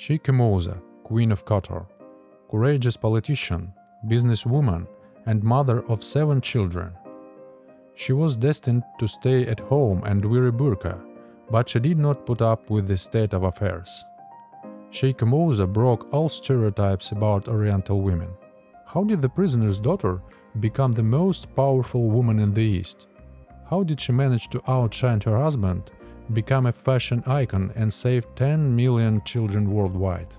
Sheikha Mouza, Queen of Qatar, courageous politician, businesswoman, and mother of 7 children. She was destined to stay at home and wear a burqa, but she did not put up with the state of affairs. Sheikha Mouza broke all stereotypes about Oriental women. How did the prisoner's daughter become the most powerful woman in the East? How did she manage to outshine her husband, become a fashion icon, and save 10 million children worldwide?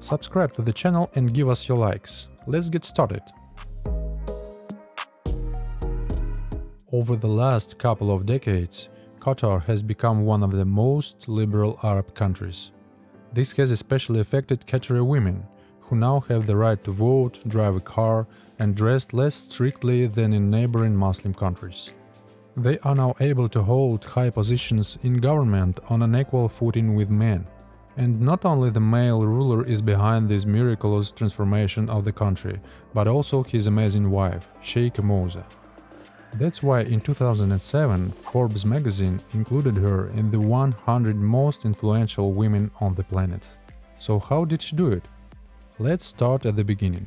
Subscribe to the channel and give us your likes. Let's get started. Over the last couple of decades, Qatar has become one of the most liberal Arab countries. This has especially affected Qatari women, who now have the right to vote, drive a car, and dress less strictly than in neighboring Muslim countries. They are now able to hold high positions in government on an equal footing with men. And not only the male ruler is behind this miraculous transformation of the country, but also his amazing wife, Sheikha Mouza. That's why in 2007 Forbes magazine included her in the 100 most influential women on the planet. So how did she do it? Let's start at the beginning.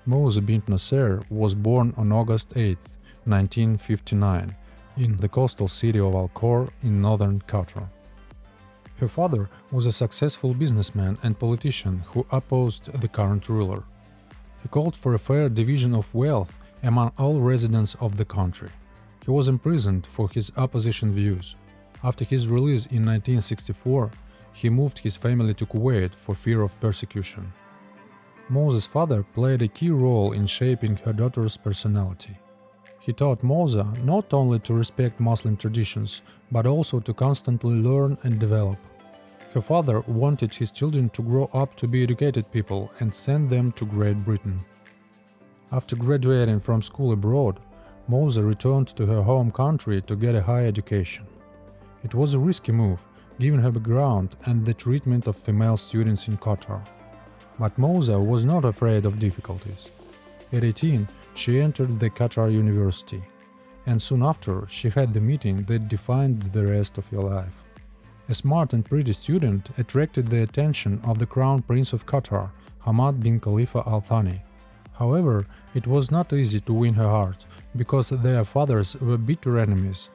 Mouza bint Nasser was born on August 8, 1959, in the coastal city of Al Khor in northern Qatar. Her father was a successful businessman and politician who opposed the current ruler. He called for a fair division of wealth among all residents of the country. He was imprisoned for his opposition views. After his release in 1964, he moved his family to Kuwait for fear of persecution. Mouza's father played a key role in shaping her daughter's personality. He taught Mouza not only to respect Muslim traditions, but also to constantly learn and develop. Her father wanted his children to grow up to be educated people and send them to Great Britain. After graduating from school abroad, Mouza returned to her home country to get a higher education. It was a risky move, given her background and the treatment of female students in Qatar. But Mouza was not afraid of difficulties. At 18, she entered the Qatar University, and soon after she had the meeting that defined the rest of her life. A smart and pretty student attracted the attention of the Crown Prince of Qatar, Hamad bin Khalifa Al Thani. However, it was not easy to win her heart, because their fathers were bitter enemies.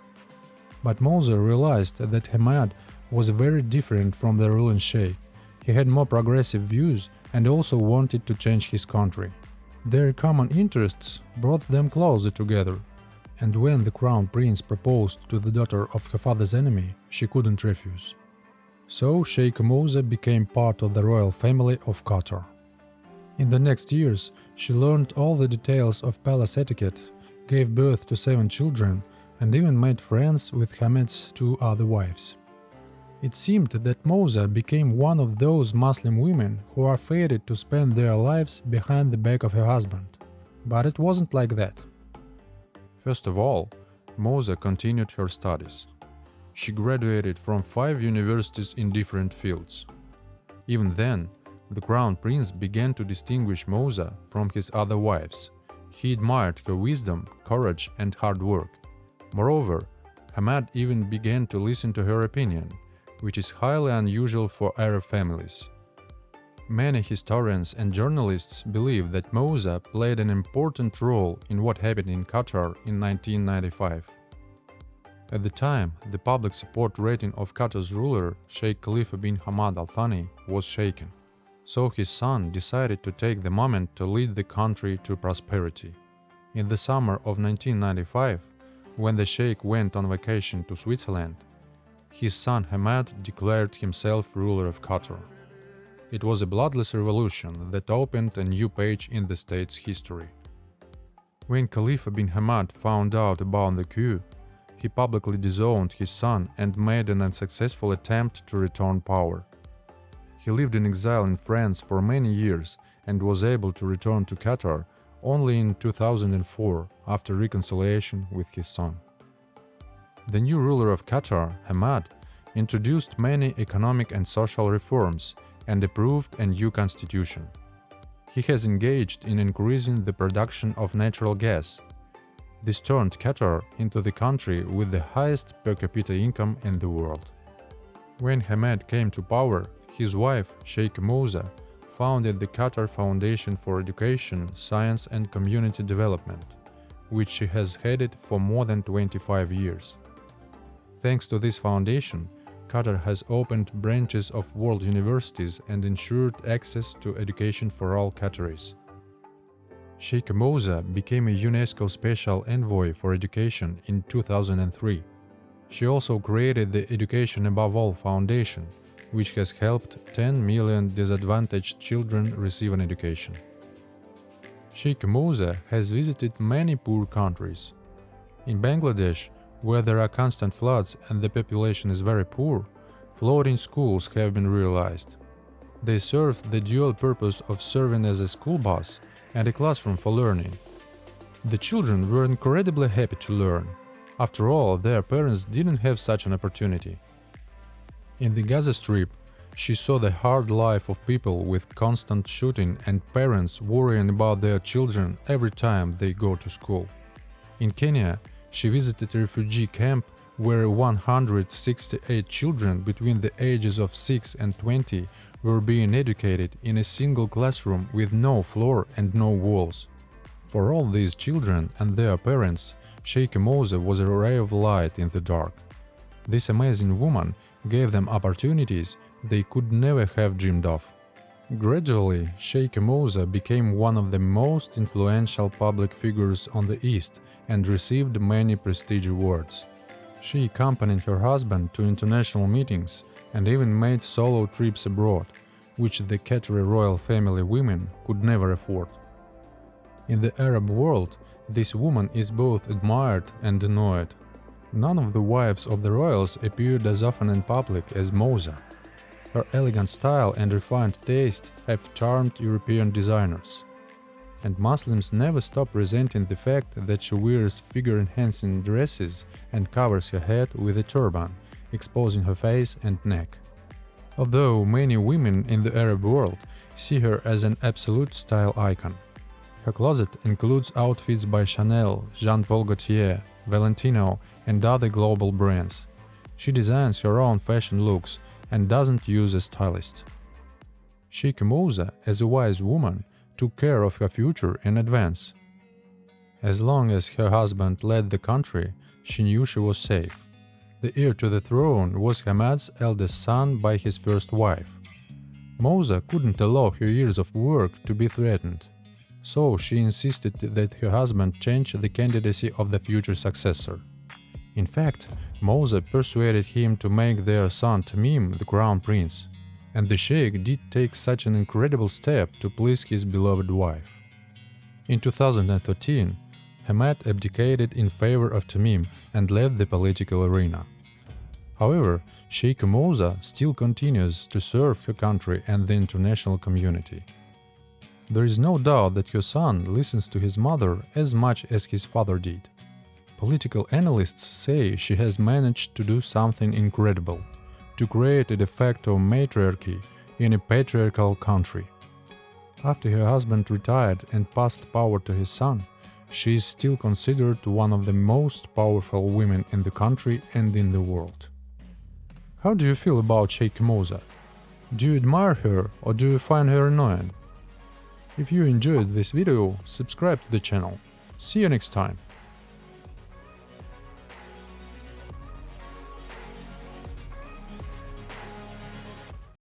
But Mouza realized that Hamad was very different from the ruling sheikh. He had more progressive views and also wanted to change his country. Their common interests brought them closer together, and when the crown prince proposed to the daughter of her father's enemy, she couldn't refuse. So Sheikha Mouza became part of the royal family of Qatar. In the next years, she learned all the details of palace etiquette, gave birth to 7 children, and even made friends with Hamad's 2 other wives. It seemed that Mouza became one of those Muslim women who are fated to spend their lives behind the back of her husband. But it wasn't like that. First of all, Mouza continued her studies. She graduated from 5 universities in different fields. Even then, the crown prince began to distinguish Mouza from his other wives. He admired her wisdom, courage, and hard work. Moreover, Hamad even began to listen to her opinion, which is highly unusual for Arab families. Many historians and journalists believe that Mouza played an important role in what happened in Qatar in 1995. At the time, the public support rating of Qatar's ruler, Sheikh Khalifa bin Hamad Al Thani, was shaken. So his son decided to take the moment to lead the country to prosperity. In the summer of 1995, when the sheikh went on vacation to Switzerland, his son Hamad declared himself ruler of Qatar. It was a bloodless revolution that opened a new page in the state's history. When Khalifa bin Hamad found out about the coup, he publicly disowned his son and made an unsuccessful attempt to return power. He lived in exile in France for many years and was able to return to Qatar only in 2004 after reconciliation with his son. The new ruler of Qatar, Hamad, introduced many economic and social reforms and approved a new constitution. He has engaged in increasing the production of natural gas. This turned Qatar into the country with the highest per capita income in the world. When Hamad came to power, his wife, Sheikh Mouza, founded the Qatar Foundation for Education, Science and Community Development, which she has headed for more than 25 years. Thanks to this foundation, Qatar has opened branches of world universities and ensured access to education for all Qataris. Sheikh Mouza became a UNESCO Special Envoy for Education in 2003. She also created the Education Above All Foundation, which has helped 10 million disadvantaged children receive an education. Sheikh Mouza has visited many poor countries. In Bangladesh, where there are constant floods and the population is very poor, floating schools have been realized. They serve the dual purpose of serving as a school bus and a classroom for learning. The children were incredibly happy to learn. After all, their parents didn't have such an opportunity. In the Gaza Strip, she saw the hard life of people with constant shooting and parents worrying about their children every time they go to school. In Kenya, she visited a refugee camp where 168 children between the ages of 6 and 20 were being educated in a single classroom with no floor and no walls. For all these children and their parents, Sheikh Mouza was a ray of light in the dark. This amazing woman gave them opportunities they could never have dreamed of. Gradually, Sheikh Mouza became one of the most influential public figures on the East and received many prestigious awards. She accompanied her husband to international meetings and even made solo trips abroad, which the Qatari royal family women could never afford. In the Arab world, this woman is both admired and annoyed. None of the wives of the royals appeared as often in public as Mouza. Her elegant style and refined taste have charmed European designers. And Muslims never stop resenting the fact that she wears figure-enhancing dresses and covers her head with a turban, exposing her face and neck. Although many women in the Arab world see her as an absolute style icon. Her closet includes outfits by Chanel, Jean Paul Gaultier, Valentino, and other global brands. She designs her own fashion looks and doesn't use a stylist. Sheikh Mouza, as a wise woman, took care of her future in advance. As long as her husband led the country, she knew she was safe. The heir to the throne was Hamad's eldest son by his first wife. Mouza couldn't allow her years of work to be threatened, so she insisted that her husband change the candidacy of the future successor. In fact, Mouza persuaded him to make their son Tamim the crown prince, and the sheikh did take such an incredible step to please his beloved wife. In 2013, Hamad abdicated in favor of Tamim and left the political arena. However, Sheikh Mouza still continues to serve her country and the international community. There is no doubt that her son listens to his mother as much as his father did. Political analysts say she has managed to do something incredible, to create a de facto matriarchy in a patriarchal country. After her husband retired and passed power to his son, she is still considered one of the most powerful women in the country and in the world. How do you feel about Sheikh Mouza? Do you admire her or do you find her annoying? If you enjoyed this video, subscribe to the channel. See you next time.